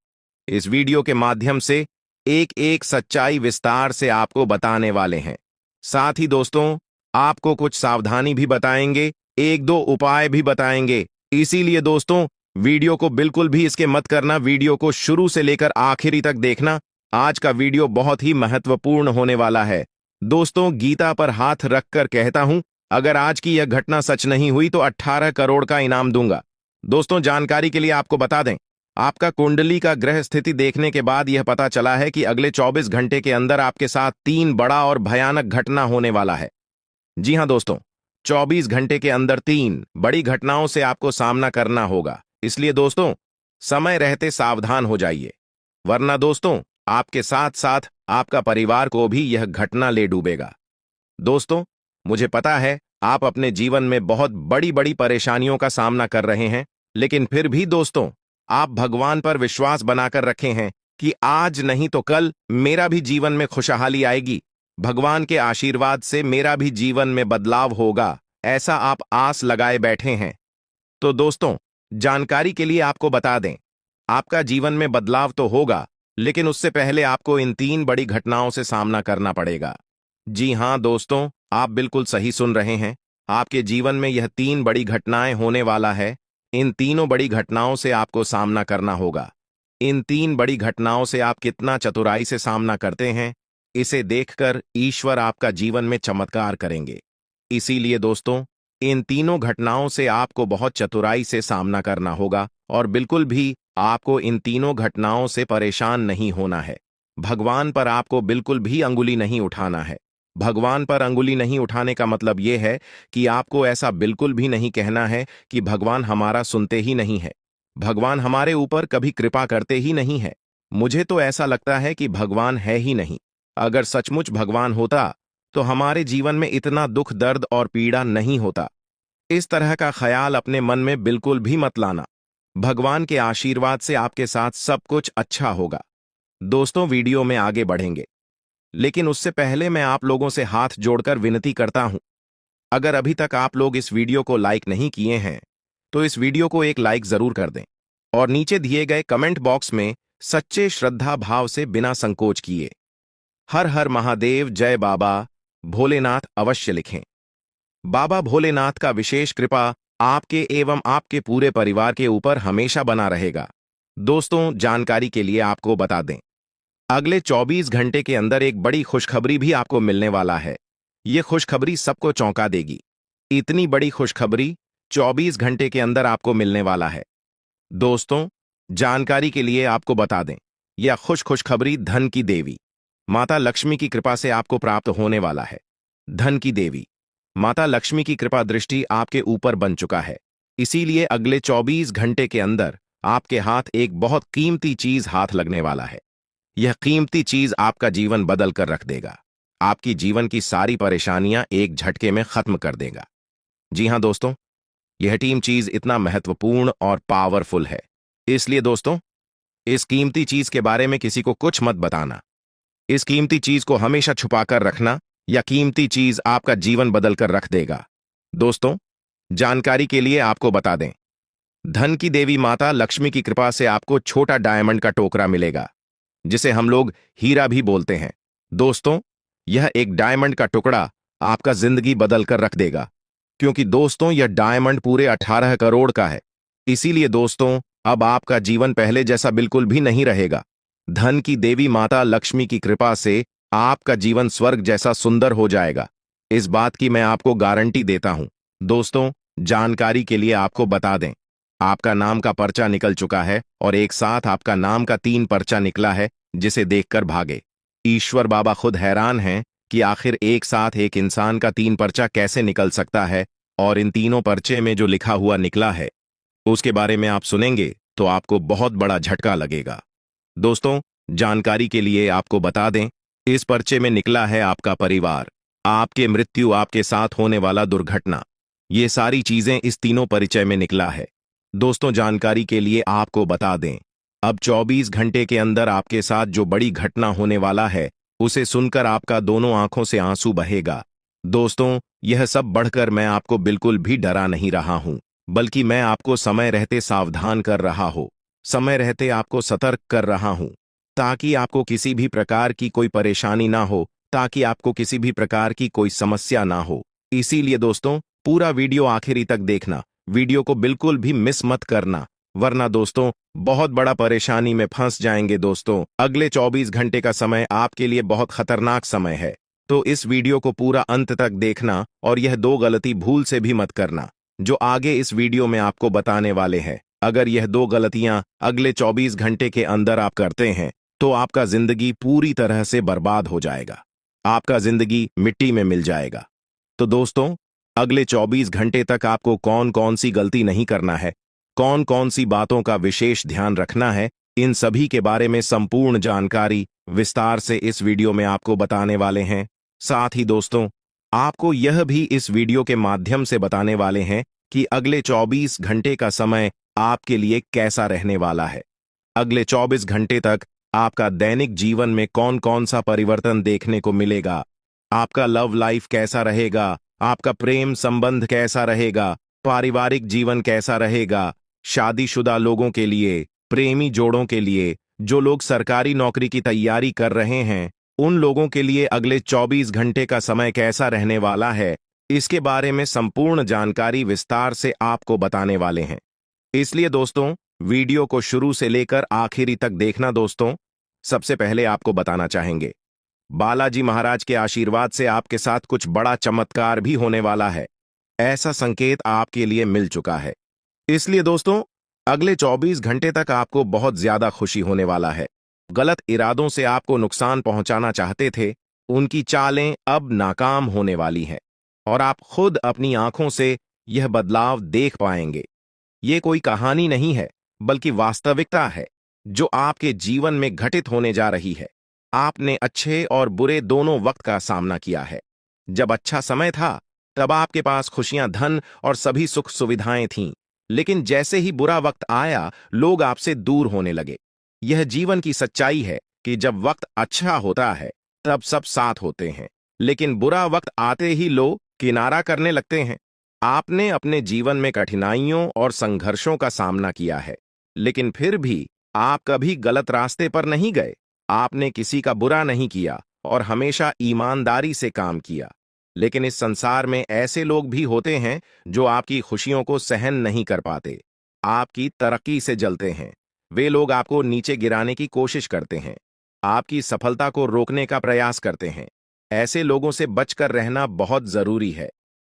इस वीडियो के माध्यम से एक एक सच्चाई विस्तार से आपको बताने वाले हैं। साथ ही दोस्तों, आपको कुछ सावधानी भी बताएंगे, एक दो उपाय भी बताएंगे। इसीलिए दोस्तों, वीडियो को बिल्कुल भी इसके मत करना, वीडियो को शुरू से लेकर आखिरी तक देखना। आज का वीडियो बहुत ही महत्वपूर्ण होने वाला है। दोस्तों, गीता पर हाथ रखकर कहता हूं, अगर आज की यह घटना सच नहीं हुई तो 18 करोड़ का इनाम दूंगा। दोस्तों, जानकारी के लिए आपको बता दें, आपका कुंडली का ग्रह स्थिति देखने के बाद यह पता चला है कि अगले 24 घंटे के अंदर आपके साथ 3 बड़ा और भयानक घटना होने वाला है। जी हां दोस्तों, 24 घंटे के अंदर 3 बड़ी घटनाओं से आपको सामना करना होगा। इसलिए दोस्तों, समय रहते सावधान हो जाइए, वरना दोस्तों, आपके साथ साथ आपका परिवार को भी यह घटना ले डूबेगा। दोस्तों, मुझे पता है आप अपने जीवन में बहुत बड़ी बड़ी परेशानियों का सामना कर रहे हैं, लेकिन फिर भी दोस्तों, आप भगवान पर विश्वास बनाकर रखे हैं कि आज नहीं तो कल मेरा भी जीवन में खुशहाली आएगी, भगवान के आशीर्वाद से मेरा भी जीवन में बदलाव होगा, ऐसा आप आस लगाए बैठे हैं। तो दोस्तों, जानकारी के लिए आपको बता दें, आपका जीवन में बदलाव तो होगा, लेकिन उससे पहले आपको इन 3 बड़ी घटनाओं से सामना करना पड़ेगा। जी हां दोस्तों, आप बिल्कुल सही सुन रहे हैं। आपके जीवन में यह 3 बड़ी घटनाएं होने वाला है। इन तीनों बड़ी घटनाओं से आपको सामना करना होगा। इन 3 बड़ी घटनाओं से आप कितना चतुराई से सामना करते हैं, इसे देखकर ईश्वर आपका जीवन में चमत्कार करेंगे। इसीलिए दोस्तों, इन तीनों घटनाओं से आपको बहुत चतुराई से सामना करना होगा और बिल्कुल भी आपको इन तीनों घटनाओं से परेशान नहीं होना है। भगवान पर आपको बिल्कुल भी अंगुली नहीं उठाना है। भगवान पर अंगुली नहीं उठाने का मतलब यह है कि आपको ऐसा बिल्कुल भी नहीं कहना है कि भगवान हमारा सुनते ही नहीं है, भगवान हमारे ऊपर कभी कृपा करते ही नहीं है, मुझे तो ऐसा लगता है कि भगवान है ही नहीं। अगर सचमुच भगवान होता तो हमारे जीवन में इतना दुख, दर्द और पीड़ा नहीं होता। इस तरह का ख्याल अपने मन में बिल्कुल भी मत लाना। भगवान के आशीर्वाद से आपके साथ सब कुछ अच्छा होगा। दोस्तों, वीडियो में आगे बढ़ेंगे, लेकिन उससे पहले मैं आप लोगों से हाथ जोड़कर विनती करता हूं, अगर अभी तक आप लोग इस वीडियो को लाइक नहीं किए हैं तो इस वीडियो को एक लाइक जरूर कर दें और नीचे दिए गए कमेंट बॉक्स में सच्चे श्रद्धा भाव से बिना संकोच किए हर हर महादेव, जय बाबा भोलेनाथ अवश्य लिखें। बाबा भोलेनाथ का विशेष कृपा आपके एवं आपके पूरे परिवार के ऊपर हमेशा बना रहेगा। दोस्तों, जानकारी के लिए आपको बता दें, अगले 24 घंटे के अंदर एक बड़ी खुशखबरी भी आपको मिलने वाला है। ये खुशखबरी सबको चौंका देगी। इतनी बड़ी खुशखबरी 24 घंटे के अंदर आपको मिलने वाला है। दोस्तों, जानकारी के लिए आपको बता दें, यह खुशखबरी धन की देवी माता लक्ष्मी की कृपा से आपको प्राप्त होने वाला है। धन की देवी माता लक्ष्मी की कृपा दृष्टि आपके ऊपर बन चुका है, इसीलिए अगले 24 घंटे के अंदर आपके हाथ एक बहुत कीमती चीज हाथ लगने वाला है। यह कीमती चीज आपका जीवन बदल कर रख देगा, आपकी जीवन की सारी परेशानियां एक झटके में खत्म कर देगा। जी हां दोस्तों, यह टीम चीज इतना महत्वपूर्ण और पावरफुल है, इसलिए दोस्तों इस कीमती चीज के बारे में किसी को कुछ मत बताना। इस कीमती चीज को हमेशा छुपाकर रखना, या कीमती चीज आपका जीवन बदल कर रख देगा। दोस्तों, जानकारी के लिए आपको बता दें, धन की देवी माता लक्ष्मी की कृपा से आपको छोटा डायमंड का टोकरा मिलेगा, जिसे हम लोग हीरा भी बोलते हैं। दोस्तों, यह एक डायमंड का टुकड़ा आपका जिंदगी बदल कर रख देगा, क्योंकि दोस्तों यह डायमंड पूरे 18 करोड़ का है। इसीलिए दोस्तों, अब आपका जीवन पहले जैसा बिल्कुल भी नहीं रहेगा। धन की देवी माता लक्ष्मी की कृपा से आपका जीवन स्वर्ग जैसा सुंदर हो जाएगा, इस बात की मैं आपको गारंटी देता हूं। दोस्तों, जानकारी के लिए आपको बता दें, आपका नाम का पर्चा निकल चुका है और एक साथ आपका नाम का 3 पर्चा निकला है, जिसे देखकर भागे। ईश्वर बाबा खुद हैरान हैं कि आखिर एक साथ एक इंसान का 3 पर्चा कैसे निकल सकता है, और इन तीनों पर्चे में जो लिखा हुआ निकला है उसके बारे में आप सुनेंगे तो आपको बहुत बड़ा झटका लगेगा। दोस्तों, जानकारी के लिए आपको बता दें, इस पर्चे में निकला है आपका परिवार, आपके मृत्यु, आपके साथ होने वाला दुर्घटना, ये सारी चीजें इस तीनों परिचय में निकला है। दोस्तों, जानकारी के लिए आपको बता दें, अब 24 घंटे के अंदर आपके साथ जो बड़ी घटना होने वाला है उसे सुनकर आपका दोनों आंखों से आंसू बहेगा। दोस्तों, यह सब बढ़कर मैं आपको बिल्कुल भी डरा नहीं रहा हूं, बल्कि मैं आपको समय रहते सावधान कर रहा हूं, समय रहते आपको सतर्क कर रहा हूं, ताकि आपको किसी भी प्रकार की कोई परेशानी ना हो, ताकि आपको किसी भी प्रकार की कोई समस्या ना हो। इसीलिए दोस्तों, पूरा वीडियो आखिरी तक देखना, वीडियो को बिल्कुल भी मिस मत करना, वरना दोस्तों बहुत बड़ा परेशानी में फंस जाएंगे। दोस्तों, अगले 24 घंटे का समय आपके लिए बहुत खतरनाक समय है, तो इस वीडियो को पूरा अंत तक देखना और यह 2 गलती भूल से भी मत करना जो आगे इस वीडियो में आपको बताने वाले हैं। अगर यह 2 गलतियां अगले 24 घंटे के अंदर आप करते हैं तो आपका जिंदगी पूरी तरह से बर्बाद हो जाएगा, आपका जिंदगी मिट्टी में मिल जाएगा। तो दोस्तों, अगले 24 घंटे तक आपको कौन कौन सी गलती नहीं करना है, कौन कौन सी बातों का विशेष ध्यान रखना है, इन सभी के बारे में संपूर्ण जानकारी विस्तार से इस वीडियो में आपको बताने वाले हैं। साथ ही दोस्तों, आपको यह भी इस वीडियो के माध्यम से बताने वाले हैं कि अगले 24 घंटे का समय आपके लिए कैसा रहने वाला है। अगले 24 घंटे तक आपका दैनिक जीवन में कौन कौन सा परिवर्तन देखने को मिलेगा, आपका लव लाइफ कैसा रहेगा, आपका प्रेम संबंध कैसा रहेगा, पारिवारिक जीवन कैसा रहेगा, शादीशुदा लोगों के लिए, प्रेमी जोड़ों के लिए, जो लोग सरकारी नौकरी की तैयारी कर रहे हैं, उन लोगों के लिए अगले 24 घंटे का समय कैसा रहने वाला है, इसके बारे में संपूर्ण जानकारी विस्तार से आपको बताने वाले हैं। इसलिए दोस्तों, वीडियो को शुरू से लेकर आखिरी तक देखना। दोस्तों, सबसे पहले आपको बताना चाहेंगे, बालाजी महाराज के आशीर्वाद से आपके साथ कुछ बड़ा चमत्कार भी होने वाला है, ऐसा संकेत आपके लिए मिल चुका है। इसलिए दोस्तों, अगले 24 घंटे तक आपको बहुत ज्यादा खुशी होने वाला है। गलत इरादों से आपको नुकसान पहुंचाना चाहते थे, उनकी चालें अब नाकाम होने वाली हैं और आप खुद अपनी आंखों से यह बदलाव देख पाएंगे। ये कोई कहानी नहीं है, बल्कि वास्तविकता है जो आपके जीवन में घटित होने जा रही है। आपने अच्छे और बुरे दोनों वक्त का सामना किया है। जब अच्छा समय था, तब आपके पास खुशियां, धन और सभी सुख सुविधाएं थीं। लेकिन जैसे ही बुरा वक्त आया, लोग आपसे दूर होने लगे। यह जीवन की सच्चाई है कि जब वक्त अच्छा होता है, तब सब साथ होते हैं, लेकिन बुरा वक्त आते ही लोग किनारा करने लगते हैं। आपने अपने जीवन में कठिनाइयों और संघर्षों का सामना किया है, लेकिन फिर भी आप कभी गलत रास्ते पर नहीं गए। आपने किसी का बुरा नहीं किया और हमेशा ईमानदारी से काम किया। लेकिन इस संसार में ऐसे लोग भी होते हैं जो आपकी खुशियों को सहन नहीं कर पाते, आपकी तरक्की से जलते हैं। वे लोग आपको नीचे गिराने की कोशिश करते हैं, आपकी सफलता को रोकने का प्रयास करते हैं। ऐसे लोगों से बचकर रहना बहुत जरूरी है।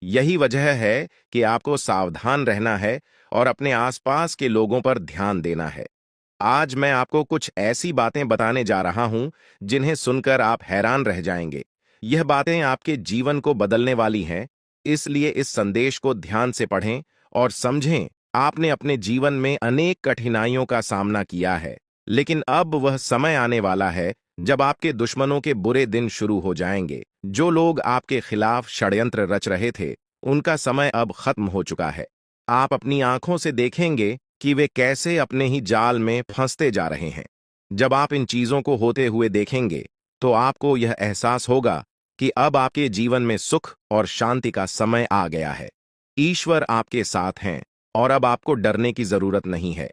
यही वजह है कि आपको सावधान रहना है और अपने आसपास के लोगों पर ध्यान देना है। आज मैं आपको कुछ ऐसी बातें बताने जा रहा हूं जिन्हें सुनकर आप हैरान रह जाएंगे। यह बातें आपके जीवन को बदलने वाली हैं, इसलिए इस संदेश को ध्यान से पढ़ें और समझें। आपने अपने जीवन में अनेक कठिनाइयों का सामना किया है, लेकिन अब वह समय आने वाला है जब आपके दुश्मनों के बुरे दिन शुरू हो जाएंगे। जो लोग आपके खिलाफ षड्यंत्र रच रहे थे, उनका समय अब खत्म हो चुका है। आप अपनी आंखों से देखेंगे कि वे कैसे अपने ही जाल में फंसते जा रहे हैं। जब आप इन चीजों को होते हुए देखेंगे, तो आपको यह एहसास होगा कि अब आपके जीवन में सुख और शांति का समय आ गया है। ईश्वर आपके साथ हैं और अब आपको डरने की जरूरत नहीं है।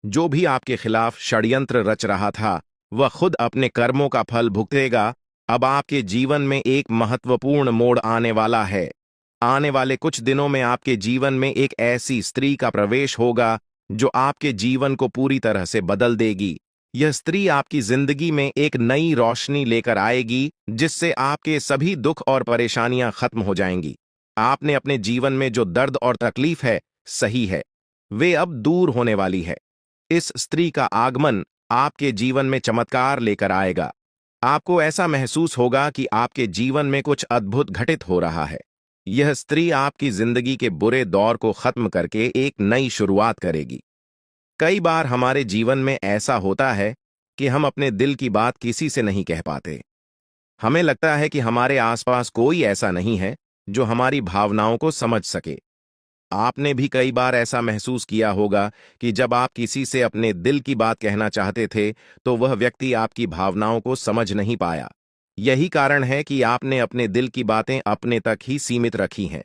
जो भी आपके खिलाफ षड्यंत्र रच रहा था, वह खुद अपने कर्मों का फल भुगतेगा। अब आपके जीवन में एक महत्वपूर्ण मोड़ आने वाला है। आने वाले कुछ दिनों में आपके जीवन में एक ऐसी स्त्री का प्रवेश होगा जो आपके जीवन को पूरी तरह से बदल देगी। यह स्त्री आपकी जिंदगी में एक नई रोशनी लेकर आएगी, जिससे आपके सभी दुख और परेशानियां खत्म हो जाएंगी। आपने अपने जीवन में जो दर्द और तकलीफ है, सही है, वे अब दूर होने वाली है। इस स्त्री का आगमन आपके जीवन में चमत्कार लेकर आएगा। आपको ऐसा महसूस होगा कि आपके जीवन में कुछ अद्भुत घटित हो रहा है। यह स्त्री आपकी जिंदगी के बुरे दौर को खत्म करके एक नई शुरुआत करेगी। कई बार हमारे जीवन में ऐसा होता है कि हम अपने दिल की बात किसी से नहीं कह पाते। हमें लगता है कि हमारे आसपास कोई ऐसा नहीं है जो हमारी भावनाओं को समझ सके। आपने भी कई बार ऐसा महसूस किया होगा कि जब आप किसी से अपने दिल की बात कहना चाहते थे, तो वह व्यक्ति आपकी भावनाओं को समझ नहीं पाया। यही कारण है कि आपने अपने दिल की बातें अपने तक ही सीमित रखी हैं।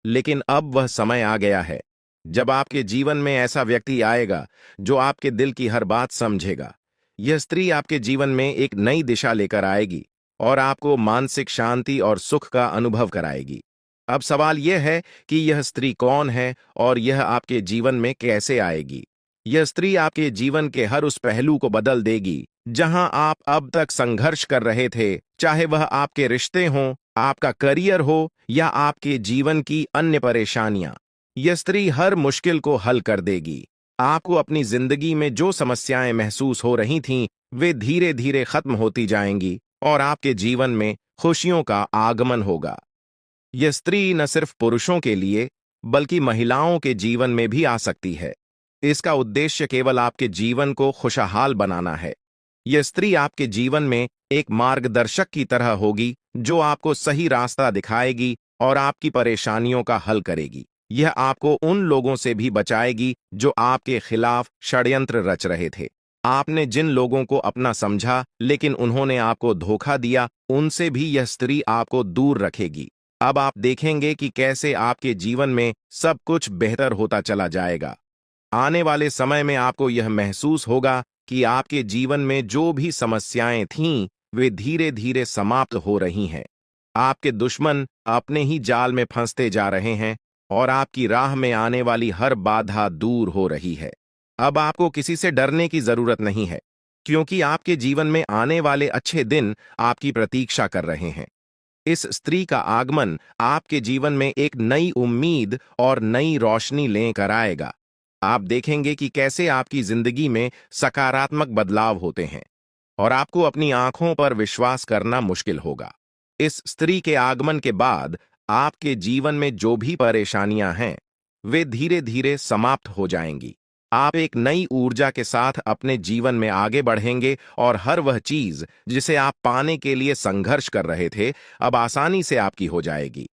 लेकिन अब वह समय आ गया है जब आपके जीवन में ऐसा व्यक्ति आएगा जो आपके दिल की हर बात समझेगा। यह स्त्री आपके जीवन में एक नई दिशा लेकर आएगी और आपको मानसिक शांति और सुख का अनुभव कराएगी। अब सवाल यह है कि यह स्त्री कौन है और यह आपके जीवन में कैसे आएगी। यह स्त्री आपके जीवन के हर उस पहलू को बदल देगी जहां आप अब तक संघर्ष कर रहे थे, चाहे वह आपके रिश्ते हों, आपका करियर हो या आपके जीवन की अन्य परेशानियां। यह स्त्री हर मुश्किल को हल कर देगी। आपको अपनी जिंदगी में जो समस्याएं महसूस हो रही थीं, वे धीरे धीरे खत्म होती जाएंगी और आपके जीवन में खुशियों का आगमन होगा। यह स्त्री न सिर्फ पुरुषों के लिए, बल्कि महिलाओं के जीवन में भी आ सकती है। इसका उद्देश्य केवल आपके जीवन को खुशहाल बनाना है। यह स्त्री आपके जीवन में एक मार्गदर्शक की तरह होगी जो आपको सही रास्ता दिखाएगी और आपकी परेशानियों का हल करेगी। यह आपको उन लोगों से भी बचाएगी जो आपके खिलाफ षड्यंत्र रच रहे थे। आपने जिन लोगों को अपना समझा लेकिन उन्होंने आपको धोखा दिया, उनसे भी यह स्त्री आपको दूर रखेगी। अब आप देखेंगे कि कैसे आपके जीवन में सब कुछ बेहतर होता चला जाएगा। आने वाले समय में आपको यह महसूस होगा कि आपके जीवन में जो भी समस्याएं थीं, वे धीरे धीरे समाप्त हो रही हैं। आपके दुश्मन अपने ही जाल में फंसते जा रहे हैं और आपकी राह में आने वाली हर बाधा दूर हो रही है। अब आपको किसी से डरने की जरूरत नहीं है, क्योंकि आपके जीवन में आने वाले अच्छे दिन आपकी प्रतीक्षा कर रहे हैं। इस स्त्री का आगमन आपके जीवन में एक नई उम्मीद और नई रोशनी लेकर आएगा। आप देखेंगे कि कैसे आपकी जिंदगी में सकारात्मक बदलाव होते हैं और आपको अपनी आंखों पर विश्वास करना मुश्किल होगा। इस स्त्री के आगमन के बाद आपके जीवन में जो भी परेशानियां हैं, वे धीरे धीरे समाप्त हो जाएंगी। आप एक नई ऊर्जा के साथ अपने जीवन में आगे बढ़ेंगे और हर वह चीज जिसे आप पाने के लिए संघर्ष कर रहे थे, अब आसानी से आपकी हो जाएगी।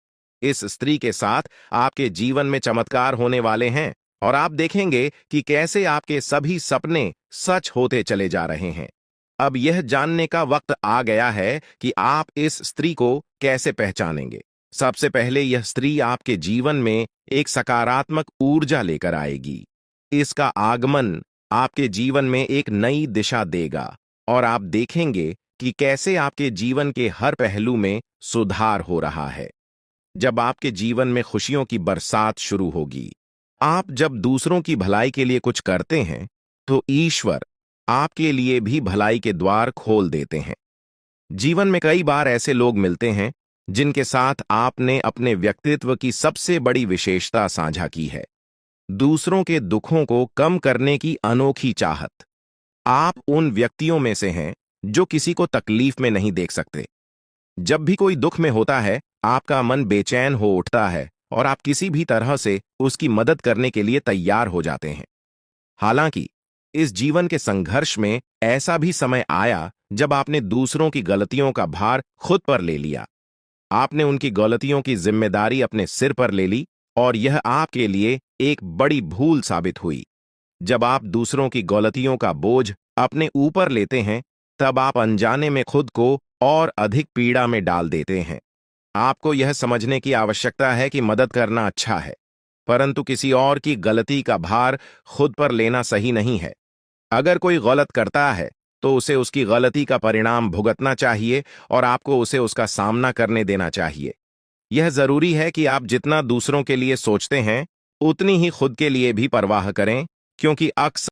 इस स्त्री के साथ आपके जीवन में चमत्कार होने वाले हैं और आप देखेंगे कि कैसे आपके सभी सपने सच होते चले जा रहे हैं। अब यह जानने का वक्त आ गया है कि आप इस स्त्री को कैसे पहचानेंगे। सबसे पहले यह स्त्री आपके जीवन में एक सकारात्मक ऊर्जा लेकर आएगी। इसका आगमन आपके जीवन में एक नई दिशा देगा और आप देखेंगे कि कैसे आपके जीवन के हर पहलू में सुधार हो रहा है। जब आपके जीवन में खुशियों की बरसात शुरू होगी, आप जब दूसरों की भलाई के लिए कुछ करते हैं, तो ईश्वर आपके लिए भी भलाई के द्वार खोल देते हैं। जीवन में कई बार ऐसे लोग मिलते हैं जिनके साथ आपने अपने व्यक्तित्व की सबसे बड़ी विशेषता साझा की है, दूसरों के दुखों को कम करने की अनोखी चाहत। आप उन व्यक्तियों में से हैं जो किसी को तकलीफ में नहीं देख सकते। जब भी कोई दुख में होता है, आपका मन बेचैन हो उठता है और आप किसी भी तरह से उसकी मदद करने के लिए तैयार हो जाते हैं। हालांकि इस जीवन के संघर्ष में ऐसा भी समय आया जब आपने दूसरों की गलतियों का भार खुद पर ले लिया। आपने उनकी गलतियों की जिम्मेदारी अपने सिर पर ले ली और यह आपके लिए एक बड़ी भूल साबित हुई। जब आप दूसरों की गलतियों का बोझ अपने ऊपर लेते हैं, तब आप अनजाने में खुद को और अधिक पीड़ा में डाल देते हैं। आपको यह समझने की आवश्यकता है कि मदद करना अच्छा है, परंतु किसी और की गलती का भार खुद पर लेना सही नहीं है। अगर कोई गलत करता है तो उसे उसकी गलती का परिणाम भुगतना चाहिए और आपको उसे उसका सामना करने देना चाहिए। यह जरूरी है कि आप जितना दूसरों के लिए सोचते हैं, उतनी ही खुद के लिए भी परवाह करें, क्योंकि अक्सर